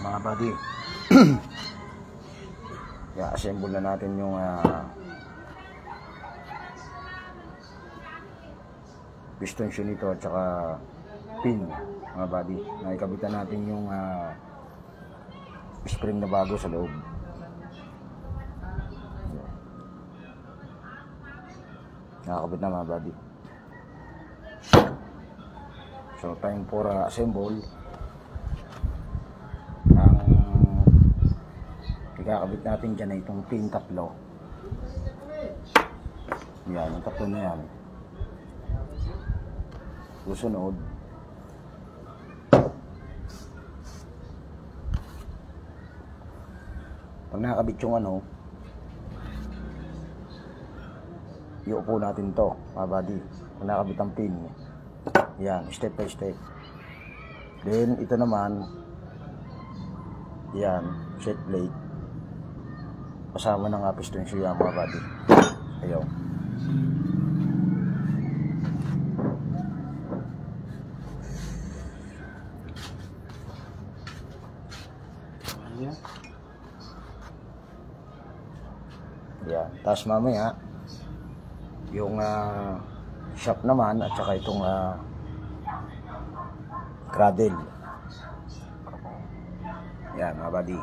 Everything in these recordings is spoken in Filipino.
Mga buddy. I-assemble na natin yung piston shoe nito at saka pin, mga buddy. Naikabitan natin yung spring na bago sa loob. Nakakabit na, mga buddy. So time for assemble. Ikakabit natin dyan ay itong pin tatlo. Yan, yung tatlo na yan. Susunod, pag nakakabit yung iupo natin to, mga buddy. Pag nakakabit ang pin, yan, step by step. Then ito naman, yan, set plate. Kasama ng piston shoe yan, mga buddy. Ayaw. Yan. Tapos mamaya yung shock naman at saka itong cradle. Yan, mga buddy.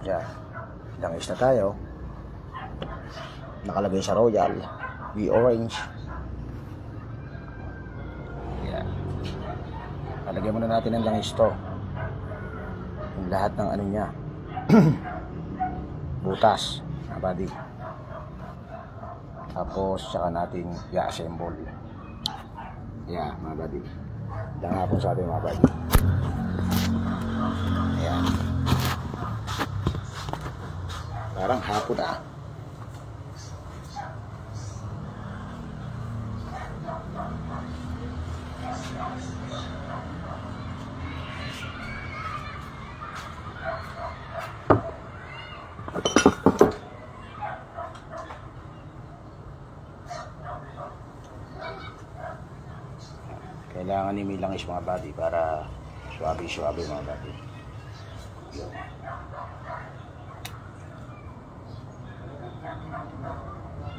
Yan, langis na tayo. Nakalagay sa Royal V orange. Yan, lalagyan muna natin ng langis to, yung lahat ng niya. Butas, mga buddy. Tapos saka natin i-assemble. Yan, mga buddy. Lang ako sabi, mga buddy. Yan, parang hapon kailangan ni langis, mga buddy, para swabe-swabe, mga buddy. Yun.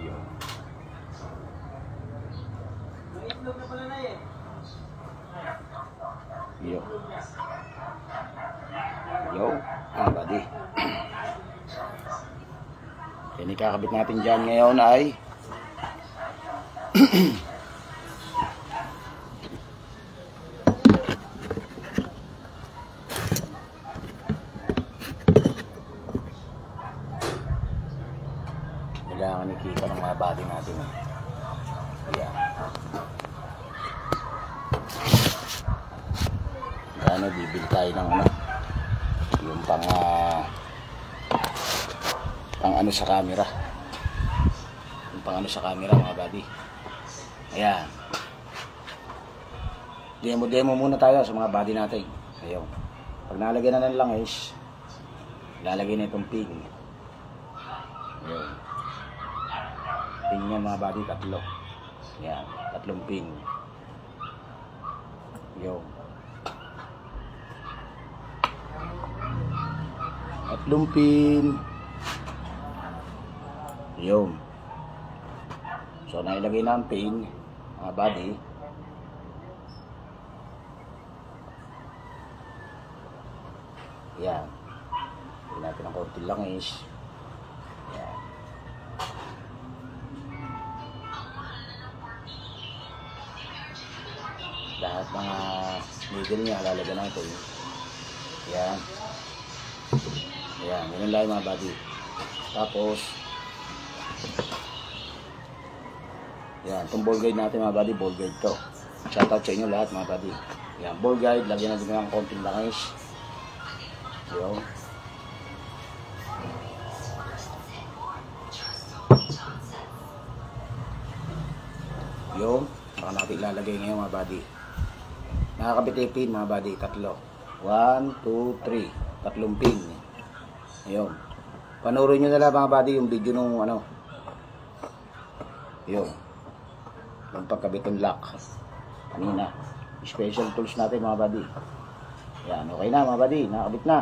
Yun. Yo. Yo, mga buddy. Yan, ikakabit natin dyan ngayon ay kailangan ikita ng mga body natin. Yan. Yan, bibili tayo ng yung pang sa camera. Yung pang sa camera, mga body. Ayan. Demo muna tayo sa mga body natin. Ayun. Pag nalagyan na ng langis, lalagay na itong pin. Ayun. Pin niya, mga body, tatlo. Yan, tatlong pin. Yun. Tatlong pin. Yun. So, nailagay na ang pin, mga body. Yan. Hindi natin ang konting langis. Yan. Lahat mga needle niya, lalagyan natin. Yan. Yan. Yun lang mga body. Tapos, yan, itong ball guide natin mga buddy, ball guide to. Shoutout sa inyo lahat mga buddy. Yan, ball guide, lagyan natin ng konting langis. Yun. Yun, saka natin ilalagay ngayon mga buddy. Nakakabit yung pin mga buddy, tatlo. 1, 2, 3. Tatlong pin. Yun. Panoorin nyo na lang mga buddy yung video nung ano. Yun. Yung pagkabit ng lock kanina. Special tools natin mga buddy. Yan, okay na mga buddy, nakabit na.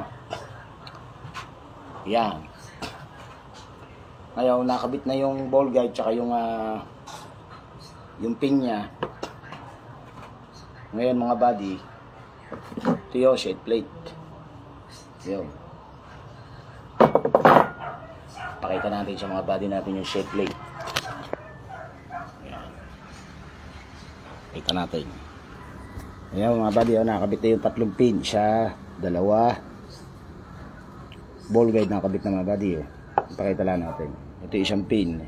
Yan. Ngayon nakabit na yung ball guide tsaka yung pin nya. Ngayon mga buddy, ito yung set plate. Yun. Pakita natin sa mga buddy natin yung set plate. Kita natin. Ayan mga buddy, nakakabit na yung tatlong pin. Isa, dalawa. Ball guide nakakabit na mga buddy. Pakita lang natin. Ito isang pin.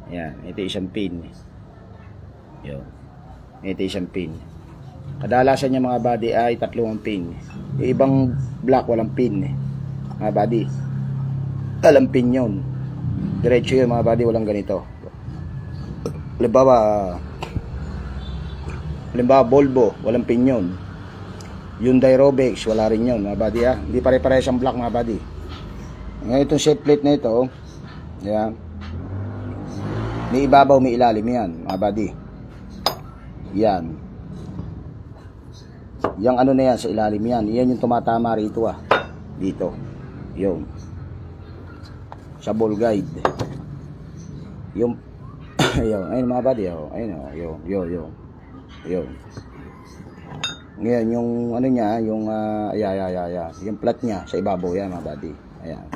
Ayan, ito isang pin. Ayan. Ito isang pin. Kadalasan niya mga buddy ay tatlong pin. Yung ibang block walang pin. Mga buddy. Walang pin yun. Diretso yun mga buddy, walang ganito. Halimbawa Volvo, walang pin yun. Hyundai Robex, wala rin yun mga buddy ha. Hindi pare-parehas ang block mga buddy. Ngayon itong set plate na ito, yan. May ibabaw, may ilalim yan mga buddy. Yan. Yang ano na yan sa ilalim yan. Yan yung tumatama rito dito. Yung sa ball guide. Yung ayun mga buddy, ayun. Yun. Ngayon yung ano niya, yung yung plat niya sa ibabaw yan mga buddy. Ayan.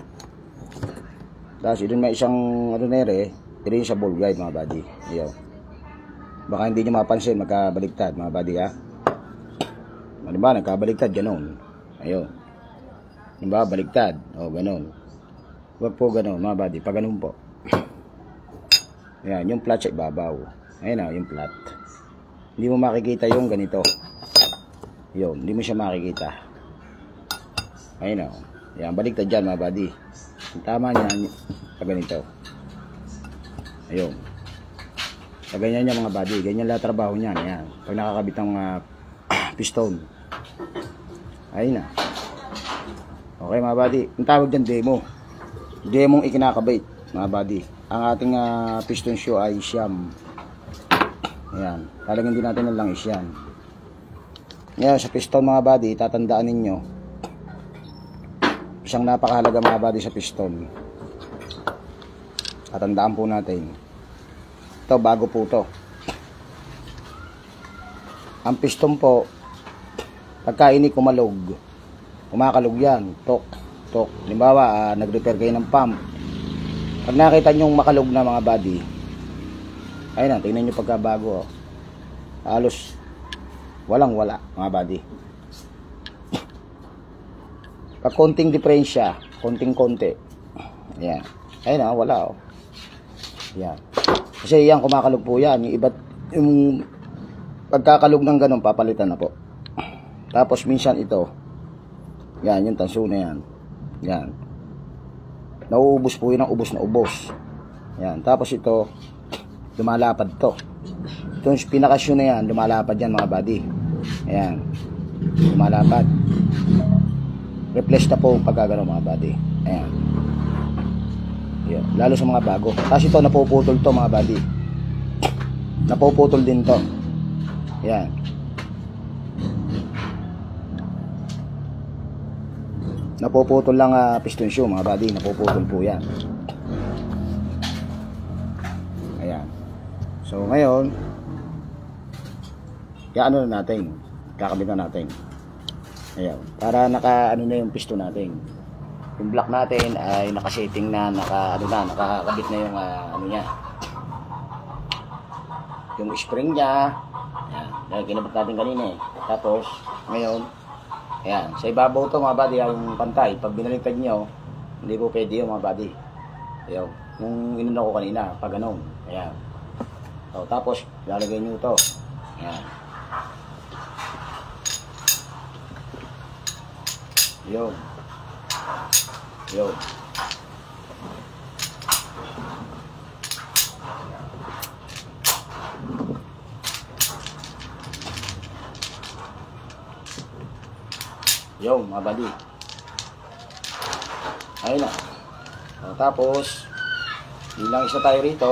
Tapos ito may isang ano nere, rin sa ball guide mga buddy. Ayun. Baka hindi niyo mapansin magkabaligtad mga buddy ha. Halimbawa nagkabaligtad ganoon. Ayun. Halimbawa baligtad, ganoon. Huwag po ganoon mga buddy, pag ganoon po. Ayan, yung plat sa ibabaw. Ayun yung plat. Hindi mo makikita yung ganito. Yun, hindi mo siya makikita. Ayun o. Yan, baligtad dyan mga buddy. Tama niyan, pag ganito. Ayun. Pag ganyan niya mga buddy, ganyan lang trabaho niyan. Ayan. Pag nakakabit ng piston. Ayun na. Okay mga buddy. Ang tawag dyan demo. Demong ikinakabit mga buddy. Ang ating piston shoe ay siyam. Ayan, talagang din natin ng langis yan. Ngayon, sa piston mga buddy, tatandaan ninyo, isang napakahalaga mga buddy sa piston. Tatandaan po natin. Ito, bago po to. Ang piston po, pagka ini kumakalog yan, tok. Halimbawa, nag-repair kayo ng pump. Pag nakita nyo makalog na mga buddy, ayun na, tingnan nyo pagkabago. Halos walang-wala mga buddy. Pag konting diferensya, konting-konti. Ayan. Ayun na, wala Ayan. Kasi yan, kumakalog po yan. Yung iba't, yung pagkakalog ng ganun, papalitan na po. Tapos minsan ito, yan, yung tanso na yan. Yan. Nauubos po yun ang ubos na ubos. Yan. Tapos ito, lumalapad to. Itong pinakasyon na yan, lumalapad yan mga buddy. Ayan. Lumalapad. Replace na po pagkagano mga buddy. Ayan. Ayan. Lalo sa mga bago. Tapos ito, napuputol to mga buddy. Napuputol din to. Ayan. napuputol lang piston shoe mga buddy, napuputol po yan. Ayan. So ngayon, ano na natin, kakabit na natin. Ayan, para naka ano na yung piston natin. Yung block natin ay naka-setting na, nakakabit na yung ano niya. Yung spring niya. Ayan, dahil kinabit natin kanina eh. Tapos ngayon, ayan, sa ibabaw to mga buddy, yung pantay. Pag binaliktad nyo, hindi po pwede yung mga buddy. Ayan, yung inuna ko kanina, pag ganun. Ayan. So, tapos, lalagay nyo to. Ayan. Yun. Yun. Yun, mga buddy. Ayun na. So, tapos, bilang isa tayo rito.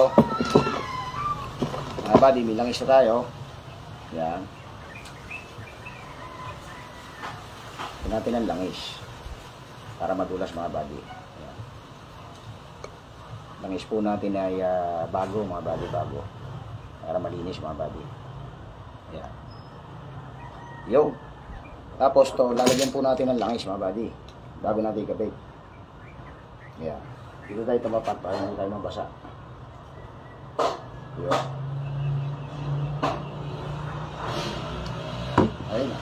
Mga buddy, bilang isa tayo. Yan. Ito natin ang langis. Para madulas mga buddy. Yan. Langis po natin ay bago mga buddy, bago. Para malinis mga buddy. Yan. Yo. Tapos to, lalagyan po natin ng langis mga buddy. Bago natin ikabit. Yan. Dito tayo tumapat para hindi tayo mabasa. Yo. Ayun na.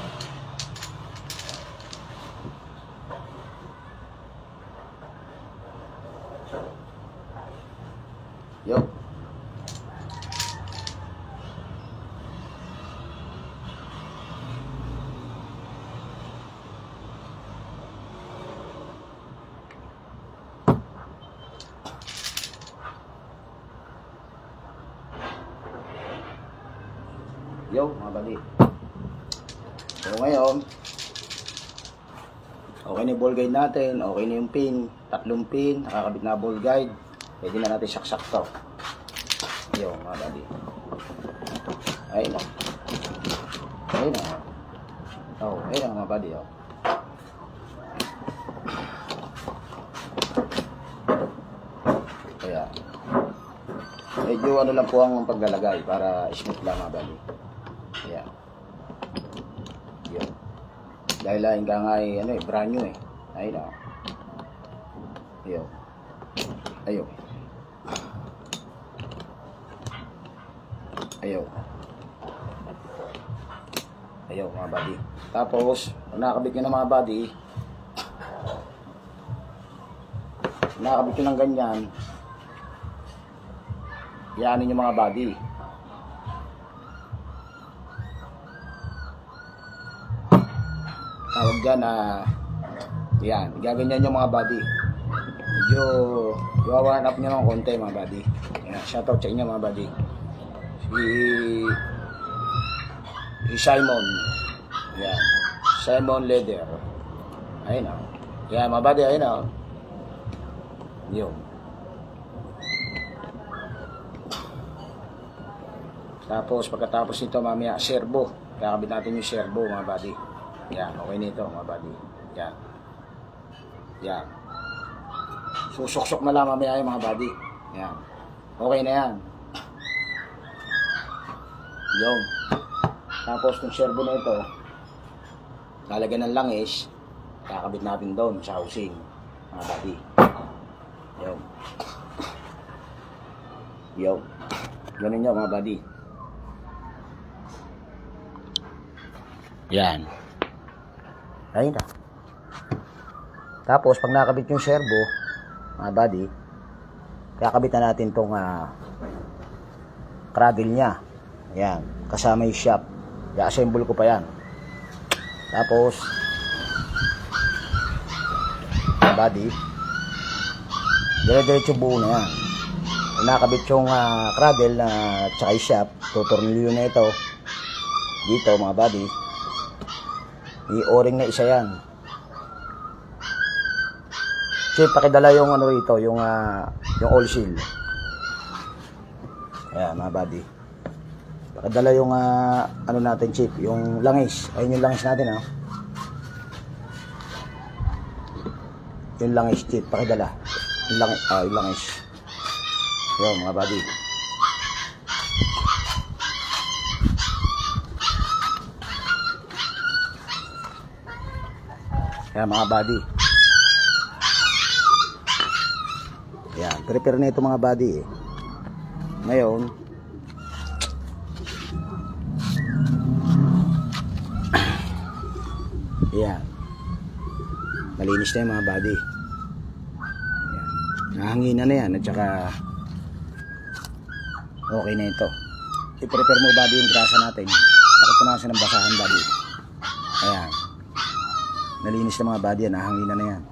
Yo. Yo, mga buddy. So ngayon, okay na yung ball guide natin, okay na yung pin, 3 pin, nakakabit na ball guide. Pwede na natin saksak to. Yo, mga buddy. Ayun na. Ayun na. Oh, ayun na mga buddy. Oh. Kaya, medyo ano lang po ang paglalagay para smooth lang mga buddy. Kaya, yun. Dahil lain ka nga ano brand new eh. Ayun na. Yo. Ayun. Ayaw. Ayaw mga buddy. Tapos, kung nakakabit nyo ng mga buddy, nakakabit nyo ng ganyan, iyanin nyo mga buddy. Tawag dyan yan, gaganyan nyo mga buddy. Medyo i-warm up nyo ng konti mga buddy. Yan, shoutout sa inyo mga buddy. Si Simon. Yan. Simon Leather. Ayun na. Yan mga buddy, ayun na. Yun. Tapos pagkatapos nito mamaya servo. Kakabit natin yung servo mga buddy. Yan, okay nito mga buddy. Yan. Yan. Susuksok na lang mamaya yung mga buddy. Yan. Okay na yan. Yung. Tapos yung servo na ito, lalagyan ng langis, kakabit natin doon sa housing, mga buddy. Yung. Yung. Ganun nyo mga buddy. Yan. Ayun na. Tapos pag nakabit yung servo, mga buddy, kakabit na natin tong cradle nya. Ayan, kasama yung shop. I-assemble ko pa yan. Tapos body, dire-diretso buo na yan. Nakabit yung cradle na tsaka yung shop. Tutornilyo na ito dito mga body. I-o-ring na isa yan. Chip, pakidala yung ano rito, yung oil seal. Ayan mga body. Pakadala yung ano natin chip, yung langis. Ayun yung langis natin Yung langis, chit, pakidala. Yung langis, yung langis. Yun, mga buddy. Kaya mga buddy. Ayan, prepare na ito mga buddy eh. Ngayon, ayan. Malinis na yung mga buddy. Ayan. Nahanginan na yan at saka okay na ito. I-prepare mo buddy yung grasa natin. Pakipunasan ng basahan buddy. Ayan. Nalinis na mga buddy yan. Nahanginan na yan.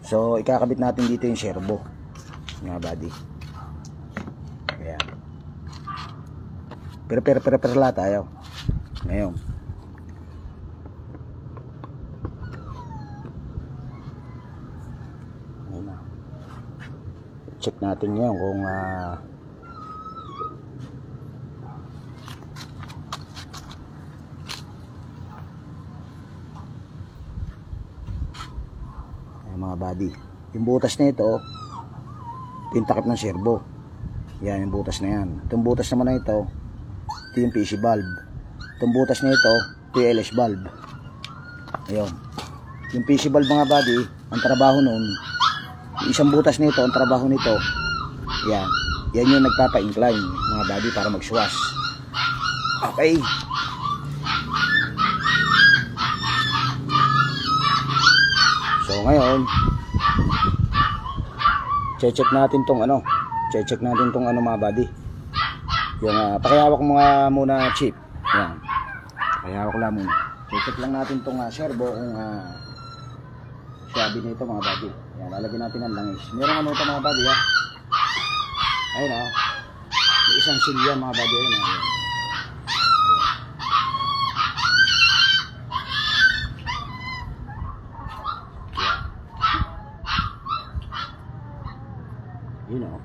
So ikakabit natin dito yung servo mga buddy. Ayan. Prepare lahat tayo. Ngayon. Check natin ngayon kung mga buddy, yung butas na ito yung takip ng servo. Yan yung butas na yan. Itong butas naman na ito yung PC valve. Itong butas na ito yung LS valve. Ayun. Yung PC valve mga buddy, ang trabaho nun, yung isang butas nito, ang trabaho nito, yan yung nagpapa-incline mga buddy para mag-swash. Okay. So ngayon, check natin tong mga buddy. Yung pakihawak mo nga muna chip. Yan. Pakihawak lang muna. Check lang natin tong servo kung sabi nito mga buddy. Yan, lalagyan natin ang langis. Meron ano ito mga buddy ha. Ayun o. May isang silya mga buddy. Ayun o. Yun o.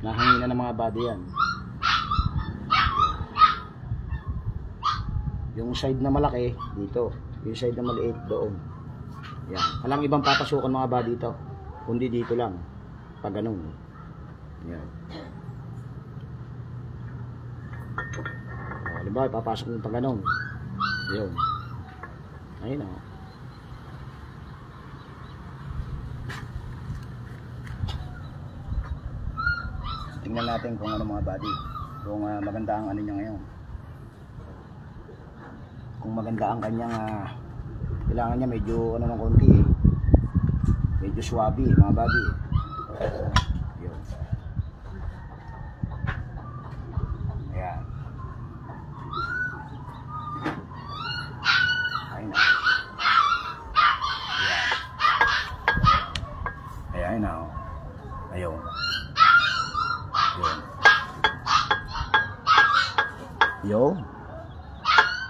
Nahanginan ng mga buddy yan. Yung side na malaki dito, yung side na maliit doon. Yan. Walang ibang papasukan mga buddy ito, kundi dito lang pag ganun. Yan. O, diba ipapasok mo pag ganun. Yun. Ayun o. Tingnan natin kung ano mga buddy, kung maganda ang ano niya ngayon. Kung maganda ang kanyang kailangan niya medyo ano ng konti eh. Medyo swabe mga buddy. Yun. Ayan. Ayun na. Ayan. Ayan na. Ayun. Yun. Yun.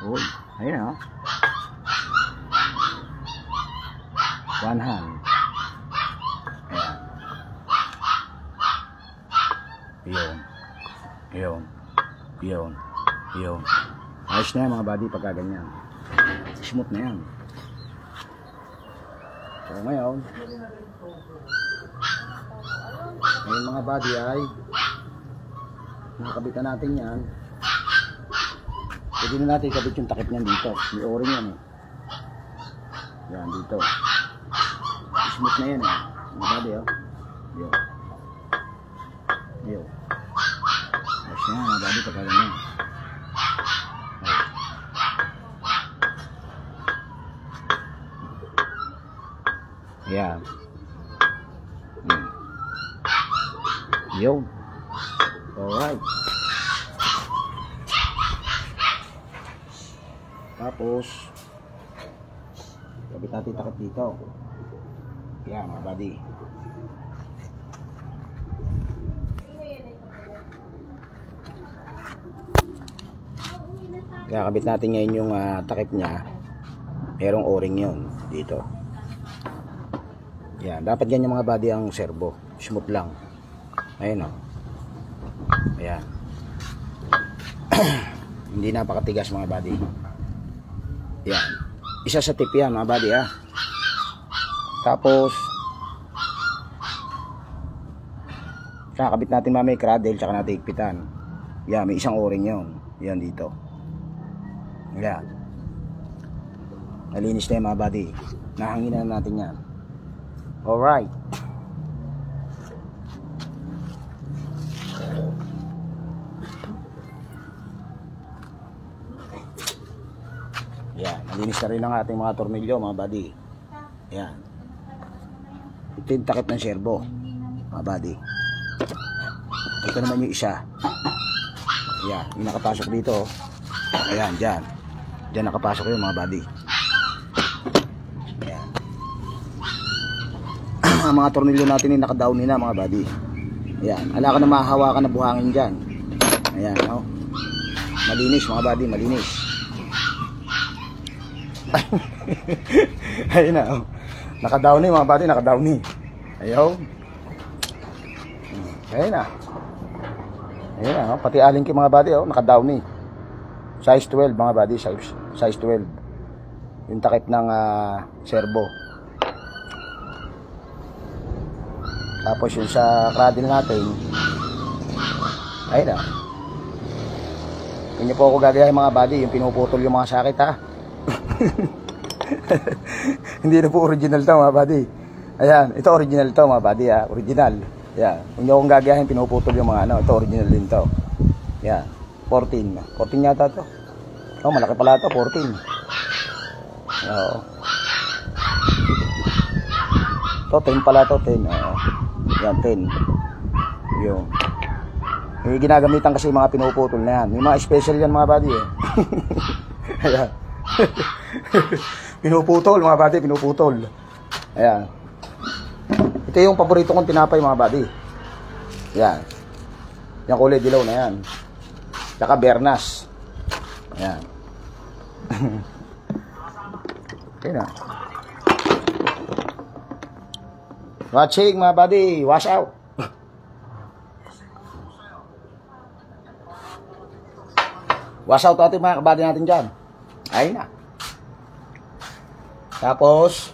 Uy. Ayun na. One hand. Ayan. Yun. Yun. Yun. Yun. Ayos na yan mga buddy pagka ganyan. Smooth na yan. So ngayon mga buddy ay nakabitan natin yan. Pwede na natin ikabit yung takip niyan dito. May o-ring yan eh. Yan dito. Smooth na yan eh. Mga buddy oh. Yun. Yun. Ayos na yan mga buddy pagka ganyan. Yan. Yun. Alright. Tapos kabit natin takip dito. Yan mga buddy. Kaya kabit natin ngayon yung takip niya. Merong o-ring yun dito. Yan, dapat yan yung mga buddy ang servo. Smooth lang. Ayun o. Ayan. Hindi napakatigas mga buddy. Yan. Isa sa tip yan mga buddy ha. Tapos kakabit natin mamaya yung cradle tsaka natin higpitan. Yan, may isang o-ring yun. Yan dito. Yan. Nalinis na yung mga buddy. Nahanginan natin yan. Alright. Yan. Nalinis na rin ang ating mga tornilyo mga buddy. Yan. Ito yung takip ng servo mga buddy. Ito naman yung isa. Yan. Yung nakapasok dito. Ayan. Dyan. Dyan nakapasok yung mga buddy. Ayan. Ang mga tornilyo natin yung nakadown na mga buddy. Ayan. Ala ka na mahahawakan na buhangin dyan. Ayan. Oh. Malinis mga buddy. Malinis. Ayun na. Oh. Nakadown mga buddy. Nakadown ayaw. Ayun na. Ayun na. Oh. Pati alingki mga buddy. Oh. Nakadown size 12 mga buddy. Size 12. Yung takip ng servo. Tapos yung sa cradle natin, ayun na. Hindi po ako gagayahin mga buddy, yung pinuputol yung mga sakit ha. Hindi na po original to mga buddy. Ayan, ito original to mga buddy ha, original. Ayan, hindi akong gagayahin, pinuputol yung mga ano, ito original din to. Ayan, 14 yata to. Oh, malaki pala to, 14. Oo. To 10 pala to, 10. Oo. Yan, 10. Yung ginagamitan kasi mga pinuputol na yan. May mga special yan mga buddy eh. Ayan. Pinuputol mga buddy, pinuputol. Ayan. Ito yung paborito kong tinapay mga buddy. Ayan. Yung kulay dilaw na yan. Tsaka Bernas. Ayan. Okay na. Watching mga buddy, wash out. Wash out natin mga kabady natin dyan. Ayun na. Tapos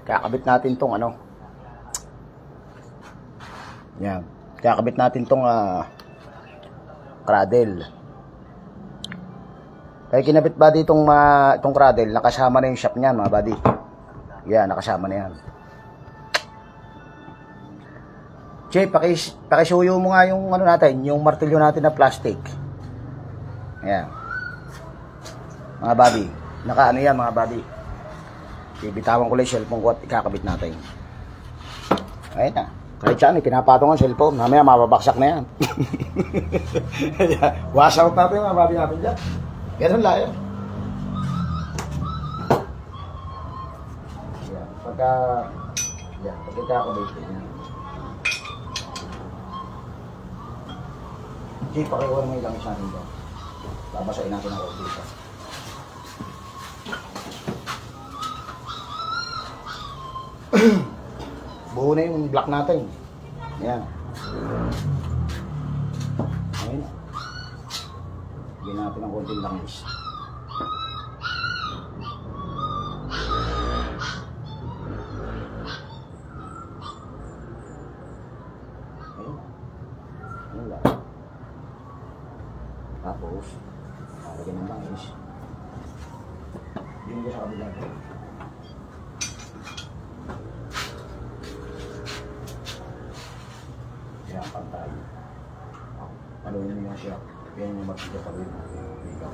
kakabit natin tong ano. Yan. Kakabit natin tong cradle. Kaya kinabit buddy itong cradle, nakasama na yung shop niyan mga buddy. Yan, nakasama na yan. Che, pakisuyo mo nga yung ano natin, yung martilyo natin na plastic. Ayan. Mga buddy, nakaano yan mga buddy. Bibitawan ko lang yung cellphone ko at ikakabit natin. Ayun na. Kahit saan, pinapatong ang cellphone. Mamaya mababaksak na yan. Wash out natin mga buddy natin dyan. Ganun lang yun. Pagkakabit yan. Hindi, pakiwan mo ilang isa nito. Babasain natin ang road dito. Buo na yung block natin. Ayan. Ayun na. Bigyan natin ng konting langis. Ayun lang. Tapos, lagyan ng langis. Yun ko sa kabila. Yan, pantay. Paluin nyo yung siya. Yan yung magsiga pa rin. Ikaw.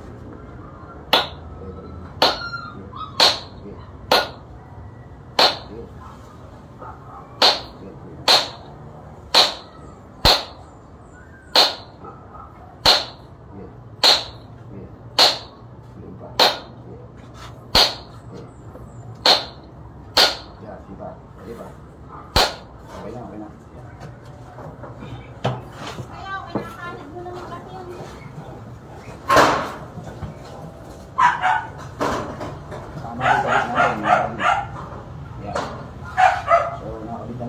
Okay na, okay na. Tama rin sa natin. Yan. So, nakabit na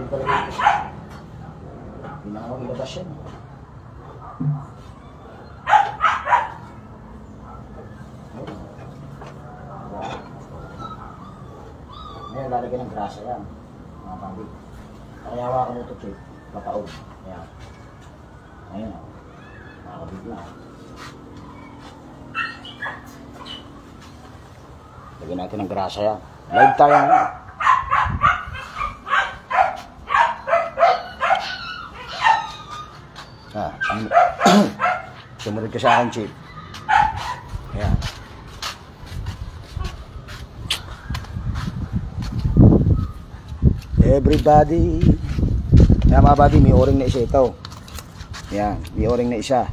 Malalim talaga ito siya. Hindi na ako ilabas yan. Ngayon, lalagyan ng grasa yan. Mga babi. Kaya hawakan mo ito, Chip. Pataog. Ayan. Ayan. Nakakabig na. Lagyan natin ng grasa yan. Live tayo ngayon. Sumunod ka sa akin, Chip. Ayan. Everybody. Ayan mga buddy, may o-ring na isa ito. Ayan, may o-ring na isa.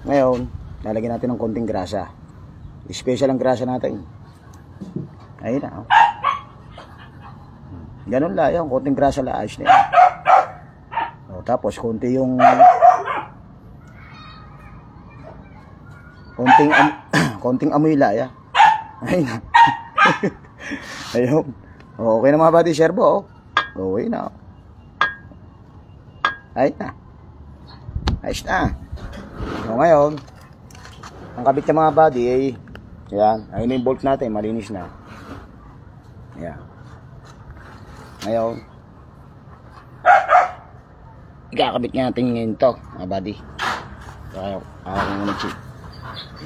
Ngayon, lalagyan natin ng konting grasa. Special ang grasa natin. Ayun na. Ganun lang yung konting grasa lang. Ayos na yan. O, tapos konti yung konting amoy laya. Ayun na. Ayun. O, okay na mga buddy, servo. Okay na. Ayos na. Ayos na. So ngayon, ang kabit ng mga buddy ay yan. Ayun na yung bolt natin. Malinis na. Yan. Ngayon, ikakabit nga natin ngayon ito, mga buddy. So, ako muna chip.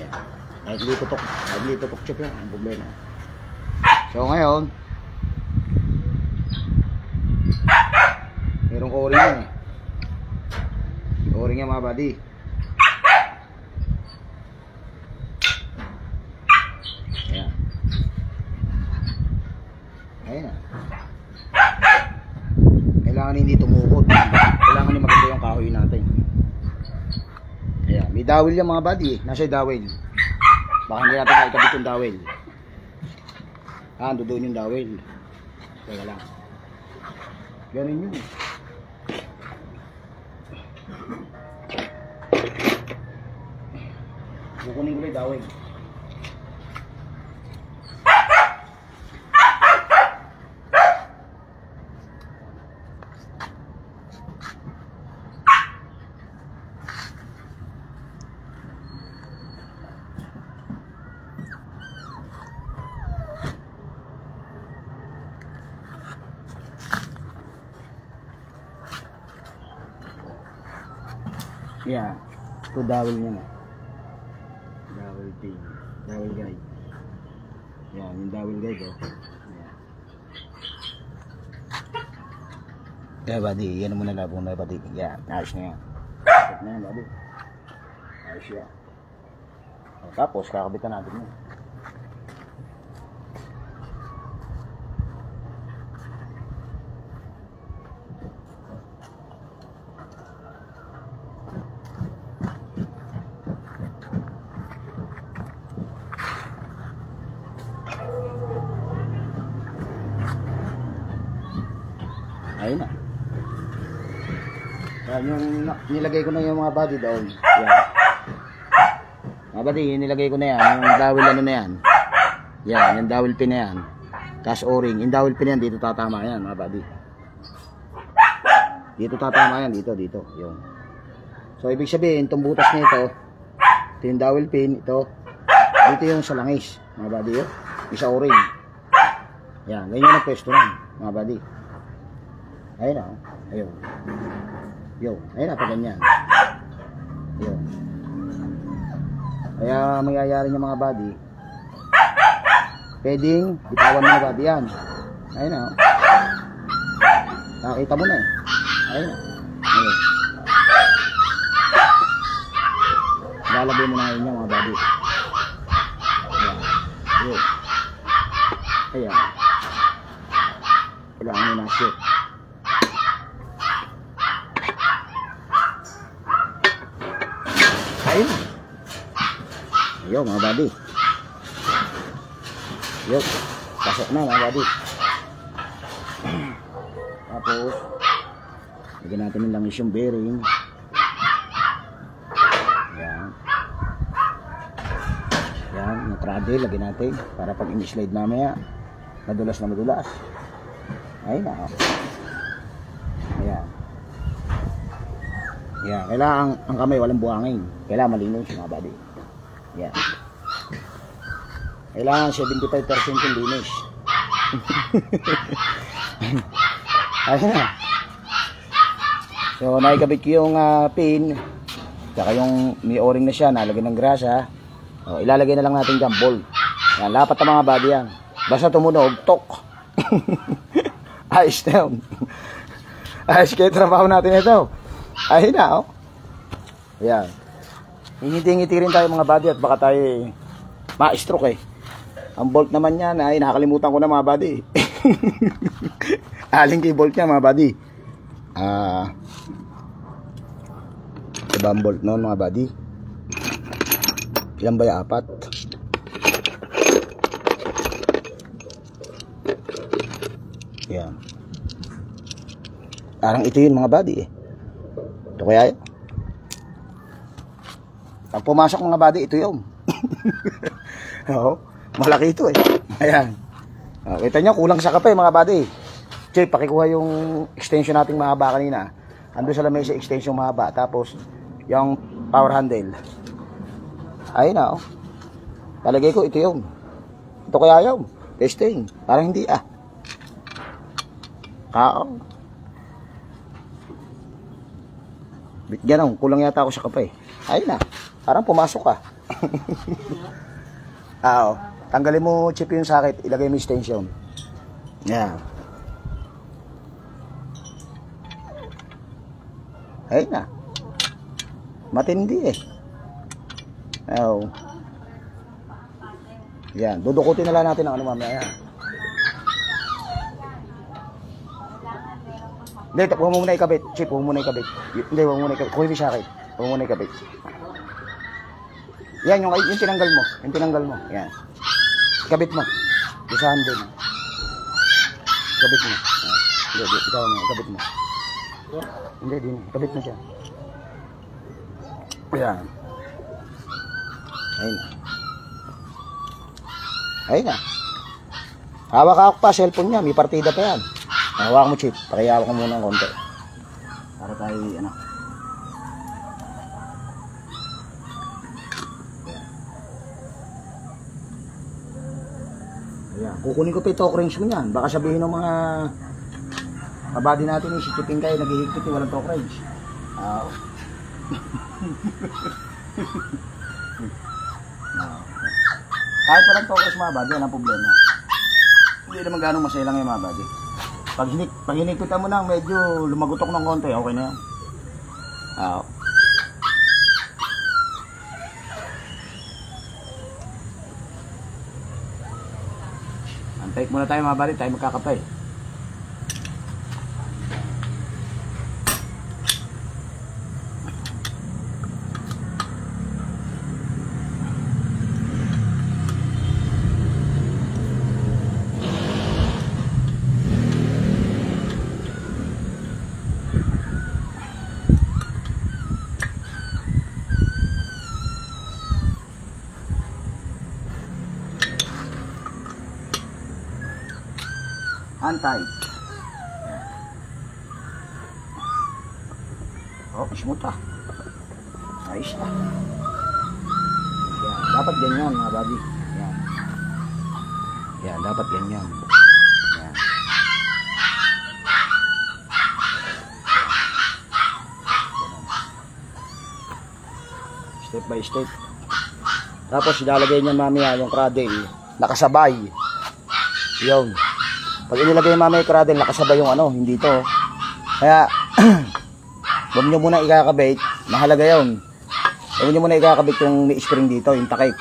Yan. Kahit dito tok chip yan. Ang problema. So ngayon, merong o-ring yan eh. O-ring yan mga buddy. Ayan. Ayan na. Kailangan hindi tumukod. Kailangan hindi maganda yung kahoy natin. Ayan. May dawil yan mga buddy. Nasa yung dawil. Baka hindi natin nakikabit yung dawil. Ando doon yung dawil. Teka lang. Ganun yun. Kukunin ko lang yung dawil. Yeah, ito dawil niya na. Dawil pin. Dawil guide. Yan, yung dawil guide oh. Yan. Kaya buddy, yan muna labong na buddy. Yan, ayos na yan. Ayos na yan buddy. Ayos yan. O, tapos kakabitan natin yun. Ayun na. Yan, yung nilagay ko na yung mga body down. Yan. Mga body, nilagay ko na yan. Yung dowel ano na yan. Yan, yung dowel pin na yan. Tapos o-ring. Yung dowel pin na yan, dito tatama yan mga body. Dito tatama yan, dito. Yun. So, ibig sabihin, itong butas na ito yung dowel pin, ito. Dito yung sa langis. Mga body, yun. Isa o-ring. Yan, ganyan ang pwesto na mga body. Ayun na, ayun. Yo, ayun na, pa ganyan. Yun. Kaya mangyayari ng mga body, pwedeng bitawan mo na body yan. Ayun na. Nakita mo na eh. Ayun na. Ayun. Lalagay mo na yun yung mga body. Ayan. Ayun. Ayan. Kailangan mo na shoot. Ayun. Ayun mga buddy. Ayun. Pasok na mga buddy. Tapos lagyan natin ng langis yung bearing. Yan. Yan. Yung cradle lagyan natin para pag in-slide mamaya madulas na madulas. Ayun na. Yan, kailangan ang kamay walang buhangin. Kailangan malinis mga buddy. Yan. Kailangan 75% yung linis. Ayun na. So, naikabit ko yung pin. Saka yung may o-ring na siya, nalagyan ng grasa. O, ilalagay na lang natin dyan, bolt. Yan, lapat ang mga body yan. Basta tumunog, tok. Ayos na yun. Ayos kayo trabaho natin ito. Ayun na, oh. Yan. Ngiti-ngiti rin tayo mga body at baka tayo ma-stroke eh. Ang bolt naman yan ay nakakalimutan ko na mga body. Aling kay bolt niya mga body. Diba ang bolt noon mga body? Ilan ba yung 4? Yan. Parang ito yun mga body eh. Ito kaya yun. Pag pumasok mga body, ito yun. Oo. Malaki ito eh. Ayan. Kita nyo, kulang sa kape mga body. Che, pakikuha yung extension nating mahaba kanina. Ando sa lamesa extension mahaba. Tapos, yung power handle. Ayun na oh. Palagay ko, ito yun. Ito kaya yun. Testing. Parang hindi ah. Bigyan ako, kulang yata ako sa kape. Ayun na. Parang pumasok ka. Oo. Tanggalin mo chip yung sakit, ilagay mo extension. Yan. Ayun na. Matindi eh. Oo. Yan. Dudukutin na lang natin ang ano mamaya. Hindi, huwag mo muna ikabit. Chip, huwag mo muna ikabit. Hindi, huwag mo muna ikabit. Kuhin mo yung sakit. Huwag mo muna ikabit. Yan, yung tinanggal mo. Yung tinanggal mo. Yan. Ikabit mo. Yung sa handle. Ikabit mo. Hindi, ikaw mo. Ikabit mo. Hindi, din. Ikabit mo siya. Yan. Ayun na. Ayun na. Hawak-hawak pa. Cellphone niya. May partida pa yan. Hawak mo chip. Pakihawak mo muna ng konti. Para tayo, ano. Ayan. Kukunin ko pa yung talk range mo yan. Baka sabihin ng mga kabady natin yung si Chiping kayo naghihigpit yung walang talk range. Kahit walang talk range mga bady, yan ang problema. Hindi naman ganong masaya lang yung mga bady. Pag hinigpitan mo nang medyo lumagutok ng konti, okay na yan. Antay muna tayo mga bali, tayo magkakapay. Antay. Oh, smooth ah. Ayos ah. Yan, dapat ganyan mga buddy. Yan. Yan, dapat ganyan. Yan. Step by step. Tapos ilalagay niya mamaya yung cradle. Nakasabay. Yun. Pag inilagay mamaya yung cradle, nakasabay yung ano, hindi to. Kaya, huwag nyo muna ikakabit. Mahalaga yun. Huwag nyo muna ikakabit yung spring dito, yung takip.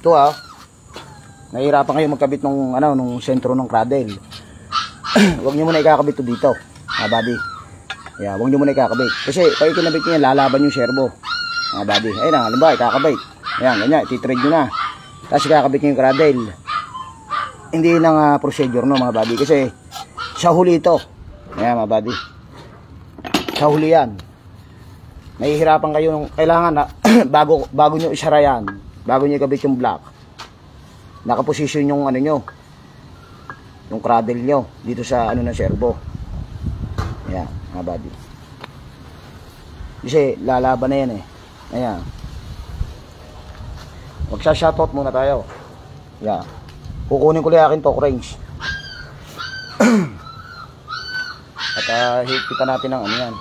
Ito ah. Nahihirapan kayo magkabit nung, ano, nung sentro ng cradle. Huwag nyo muna ikakabit to dito. Mga buddy. Yeah, huwag nyo muna ikakabit. Kasi, pag ikinabit nyo yan, lalaban yung servo. Mga buddy. Ayun na, halimbawa, ikakabit. Ayan, ganyan, ititrade nyo na. Tapos ikakabit nyo yung cradle. Hindi lang procedure no mga buddy. Kasi, sa huli ito. Ayan mga buddy. Sa huli yan. Nahihirapan kayo nung kailangan na bago nyo isara yan, bago nyo ikabit yung block, nakaposisyon yung ano nyo, yung cradle nyo dito sa ano ng servo. Ayan mga buddy. Kasi lalaban na yan eh. Ayan. Magsha-shoutout muna tayo. Ayan. Kukunin ko lang akin torque wrench. At higpitan natin ng ano yan.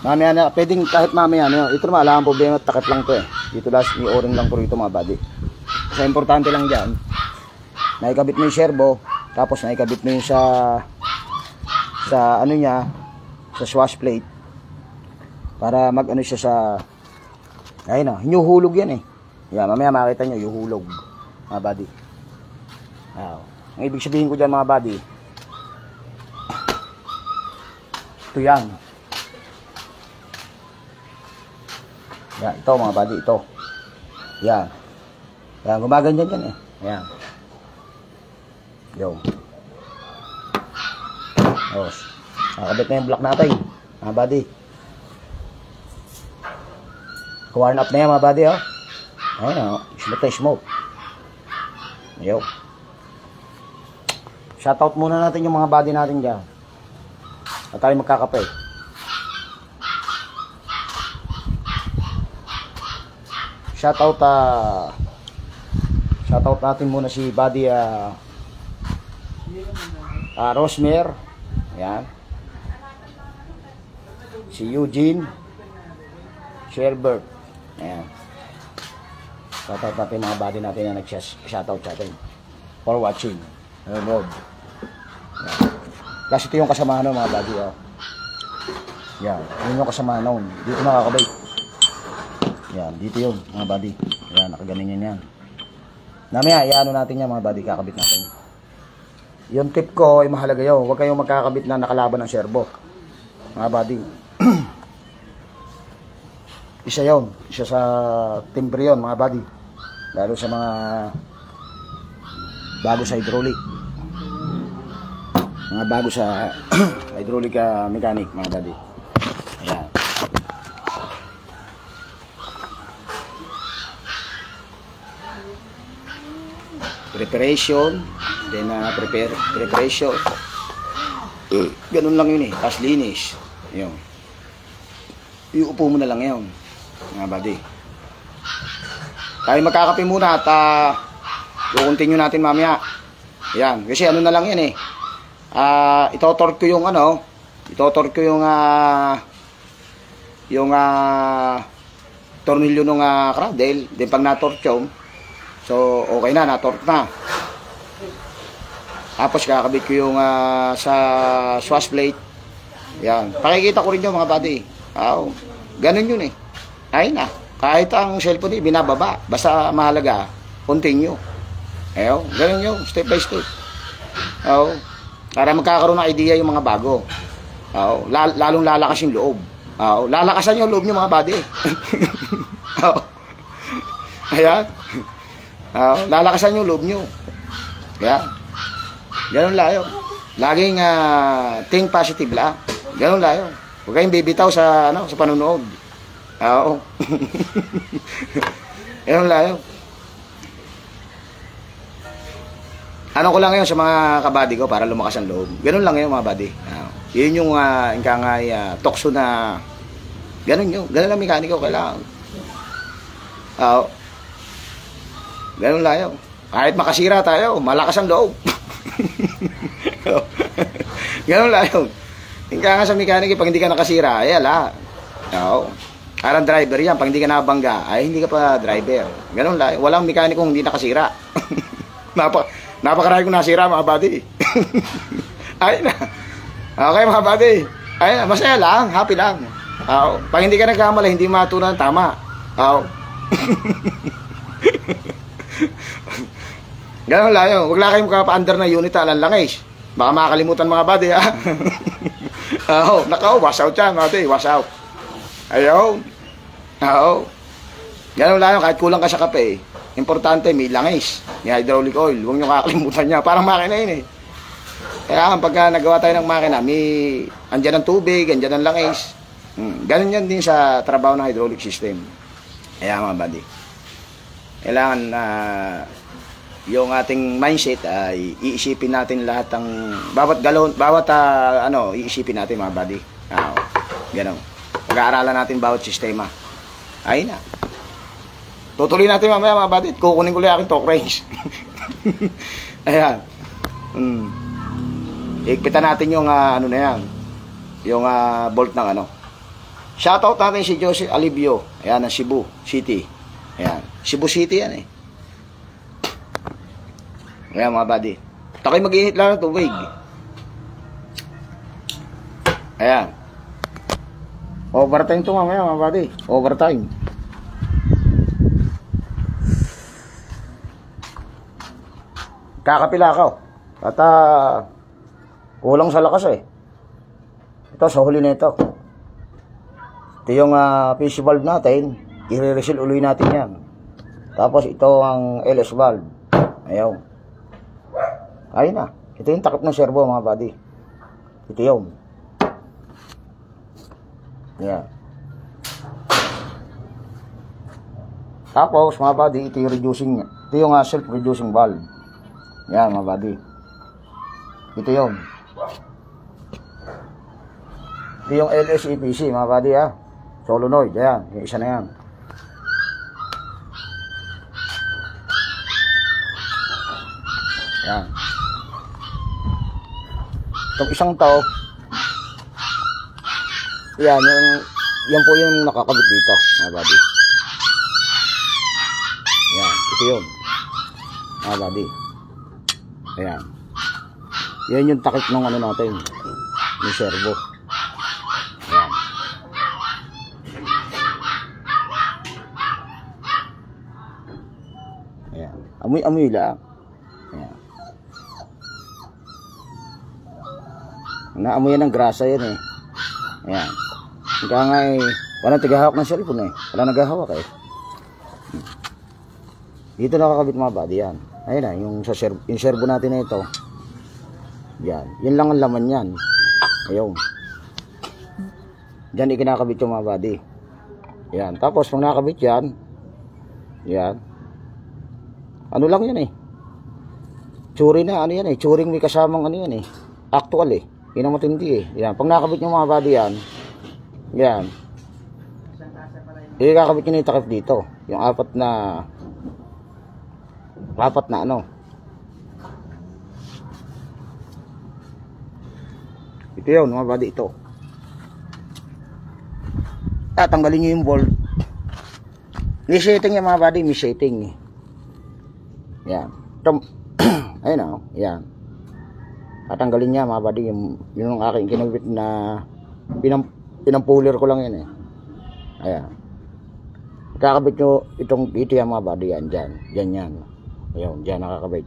Mamaya na, pwedeng kahit mamaya na. Ito naman, alam ang problema, takip lang to eh. Dito last, i-o-ring lang po rito mga buddy. So importante lang dyan, naikabit mo yung servo, tapos naikabit mo yung sa ano niya, sa swash plate, para mag ano siya sa, ayun na, hinuhulog yan eh. Yan, mamaya makita nyo, yuhulog mga buddy. Ang ibig sabihin ko dyan mga buddy, ito yan. Yan, ito mga buddy, ito. Yan. Yan, gumaganyan yan eh. Yan. Yo. Tapos, nakabit na yung block natin, mga buddy. Warn up na yan mga buddy, oh. Ayun, oh. Smoke na smoke. Yo. Shoutout muna natin yung mga buddy natin dyan. At tayo magkakape. Shoutout natin muna si buddy Rosmer. Ayan. Si Eugene Sherbert. Ayan. Shoutout natin mga buddy natin na nag-shoutout sa atin for watching. Nanonood. Kasi ito yung kasama nun mga buddy. Oh. Yan. Yun yung kasama nun. Dito nakakabay. Yan. Dito yun mga buddy. Yan. Nakaganin yan. Namaya, iano natin yan mga buddy. Kakabit natin. Yung tip ko ay mahalaga yun. Huwag kayong magkakabit na nakalaban ng servo. Mga buddy. Isa yun. Isa sa timbre yun mga buddy. Lalo sa mga bago sa hydraulic. Mga bago sa hydraulic mechanic mga buddy. Ayan. Preparation. Then preparation. Ganun lang yun eh. Tapos linis. Ayan. Iupo mo na lang yun mga buddy. Tayo magkakape muna at i-continue natin mamaya. Ayan. Kasi ano na lang yan eh. Itotorque ko yung ano, itotorque ko yung tornilyo ng cradle, then pag na-torque yun, so okay na, na-torque na. Tapos kakabit ko yung sa swash plate. Yan, pakikita ko rin yung mga buddy. Ganun yun eh. Ay na, kahit ang cellphone binababa, basta mahalaga, continue. Ayun, ganun yun, step by step. Para magkakaroon ng idea yung mga bago. Lalong lalakas yung loob. Lalakasan yung loob nyo mga buddy. Ayan. Lalakasan yung loob nyo. Ayan. Ganun lang yun. Laging think positive lang. Ganun lang yun. Huwag kayong bibitaw sa panunood. Ganun lang yun. Ano ko lang ngayon sa mga kabady ko para lumakas ang loob. Ganun lang ngayon mga buddy. Yun yung tokso na ganun yun. Ganun lang mekaniko kailangan. Ganun lang yun. Kahit makasira tayo, malakas ang loob. Ganun lang yun. Ika nga sa mekaniko, pag hindi ka nakasira, ay ala. Parang driver yan, pag hindi ka nabangga, ay hindi ka pa driver. Ganun lang. Walang mekaniko hindi nakasira. Napakarami kong nasira mga buddy. Ay na. Okay mga buddy. Ay na, masaya lang, happy lang. Pag hindi ka nagkamali, hindi matunan tama. Ganun lang yun. Huwag lang kayong magkapa-under na unit alang langis. Baka makakalimutan mga buddy ha. Wash out yan mga buddy, wash out. Ayaw. Ganun lang yun, kahit kulang ka sa kape. Importante, may langis, may hydraulic oil. Huwag nyo kakalimutan niya. Parang makina yun eh. Kaya pagka nagawa tayo ng makina, may andyan ang tubig, andyan ang langis. Ganun yan din sa trabaho ng hydraulic system. Kaya mga buddy, kailangan yung ating mindset ay iisipin natin lahat ng bawat galon, iisipin natin mga buddy. Ganun. Pag-aaralan natin bawat sistema. Ayun na. Tutuloy natin mamaya mga buddy. Kukunin ko lang aking torque wrench. Ayan. Ikpitan natin yung ano na yan. Yung bolt ng ano. Shoutout natin si Jose Alivio. Ayan, ng Cebu City. Ayan. Cebu City yan eh. Ayan mga buddy. Takoy mag-init lang ng tubig. Ayan. Overtime ito mamaya mga buddy. Overtime. Kakapila ako. At kulang sa lakas eh. Ito sa huli na ito. Ito yung PC valve natin. I-reseal uli natin yan. Tapos ito ang LS valve. Ayaw. Ayun na. Ito yung takip ng servo mga buddy. Ito yung. Yan. Tapos mga buddy, ito yung reducing. Ito yung self-reducing valve. Yan mga buddy. Ito yung. Ito yung LS EPC mga buddy ha. Solenoid. Ayan. Yung isa na yan. Yan. Itong isang to, yan po yung nakakabit dito mga buddy. Yan, ito yun mga buddy. Ayan. Yan yung takip ng ano natin, yung servo. Ayan. Ayan. Amoy-amoy lang. Ayan. Naamoy yan ng grasa yan eh. Ayan. Kaya nga eh, walang tigahawak ng cellphone eh. Walang nagahawak eh. Dito nakakabit mga buddy yan. Ayun na, yung servo natin na ito. Yan. Yan lang ang laman yan. Ayun. Diyan ikinakabit yung mga buddy. Yan. Tapos pag nakakabit yan, yan. Ano lang yan eh. Tsuri na, ano yan eh. Tsuring may kasamang ano yan eh. Actual eh. Yun ang matindi eh. Yan. Pag nakakabit yung mga buddy yan, yan. Ikakabit nyo na yung takip dito. Yung apat na ano. Ito yun mga buddy, ito. Tatanggalin nyo yung bolt. May setting yung mga buddy, may setting eh. Yan. Ayun o, yan. Tatanggalin niya mga buddy, yung aking kinabit na pinampuller ko lang yan eh. Ayan. Kakabit nyo itong dito yan mga buddy, yan dyan. Dyan yan. Ayun, dyan nakakabit.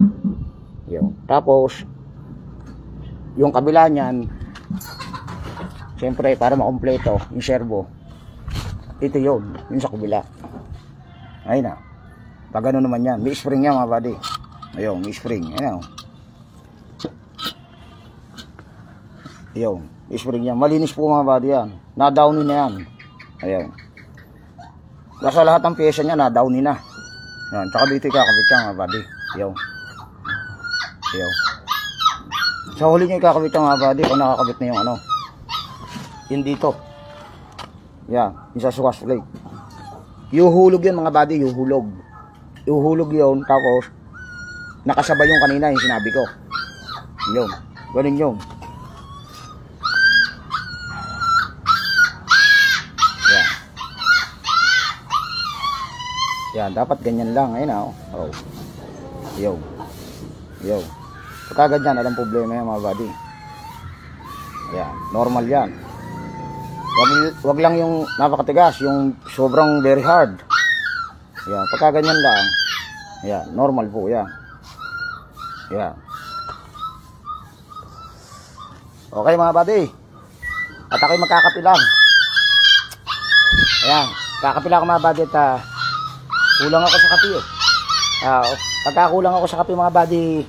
Ayun. Tapos yung kabila niyan, siyempre para makompleto yung servo, ito yun, yung sa kabila. Ayun na. Pag ano naman yan, may spring yan mga buddy. Ayun, may spring. Ayun. Ayun, may spring yan. Malinis po mga buddy yan. Na-downin na yan. Ayun. Nasa lahat ng pyesa niya, na-downin na. Yan, tsaka dito ikakabit yan mga buddy. Ayun. Ayun. Sa huli nyo ikakabit yan mga buddy, kung nakakabit na yung ano. Yun dito. Yan, yung sa sukas plate. Yuhulog yun mga buddy, yuhulog. Yuhulog yun, tapos nakasabay yung kanina yung sinabi ko. Yun, ganun yun. Yan. Yan, dapat ganyan lang. Ayun na, oh. Yun. Yun. Pagka ganyan, alam problema yan mga buddy. Yan, normal yan. Wag lang yung napakatigas, yung sobrang very hard. Yan, pagka ganyan lang. Yan, normal po yan. Yan. Okay mga buddy. At ako'y magkakapilang. Ayan, kakapilang mga buddy at kulang ako sa kape eh. Pagka kulang ako sa kape mga buddy,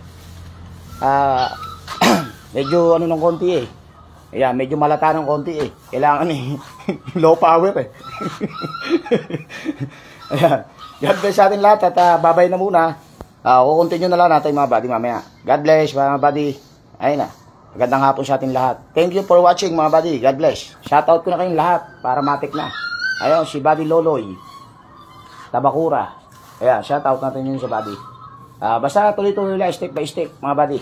medyo ano ng konti eh. Ayan, medyo malata ng konti eh. Kailangan eh. Low power eh. Ayan. God bless sa atin lahat at babay na muna. Kukontinue na lang natin mga buddy mamaya. God bless mga buddy. Ayun na. Magandang hapon sa ating lahat. Thank you for watching mga buddy. God bless. Shoutout ko na kayong lahat para matik na. Ayun, si Buddy Loloy. Tabakura. Ayan, shoutout natin yun sa buddy. Basta tuloy-tuloy lang, step by step mga buddy.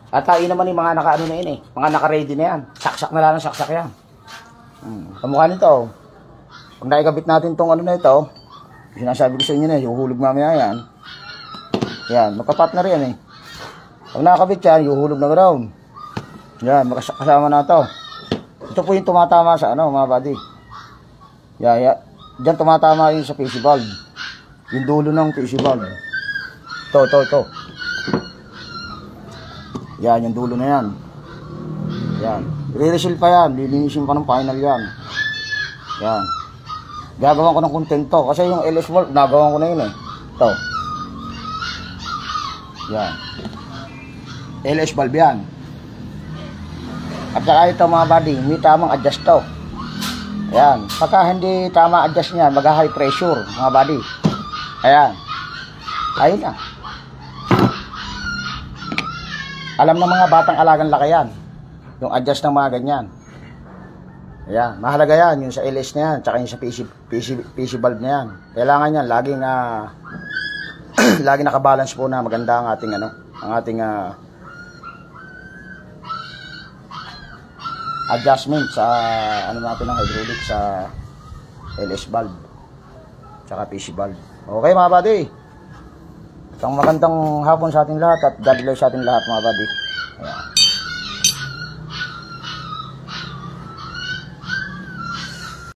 At yun naman yung mga naka-ano na yun eh. Mga naka-ready na yan. Saksak na lang, saksak yan. Kamukha nito. Pag naikabit natin tong ano na ito, sinasabi ko sa inyo na, yuhulog mamaya yan. Yan, magkapat na rin eh. Pag nakakabit yan, yuhulog na ground. Yan, kasama na ito. Ito po yung tumatama sa ano, mga buddy. Yan. Diyan tumatama yung sa PC valve. Yung dulo ng PC valve. Ito. Yan, yung dulo na yan. Yan. I-reseal pa yan. Lilinisin pa ng final yan. Yan. Gagawan ko ng content to. Kasi yung LS valve, nagawan ko na yun eh. Ito. Yan. LS valve yan. At saka ito mga buddy, may tamang adjust to. Ayan. Pagka hindi tama adjust niyan, mag-high pressure mga buddy. Ayan. Ayun na. Alam ng mga batang alagang laki yan. Yung adjust ng mga ganyan. Ayan. Mahalaga yan. Yung sa LS na yan. Tsaka yung sa PC valve na yan. Kailangan yan. Laging laging nakabalance po na maganda ang ating ang ating adjustment sa natin ng hydraulic sa LS valve tsaka PC valve. Okay mga buddy, isang magandang hapon sa ating lahat at God bless sa ating lahat mga buddy. Ayan.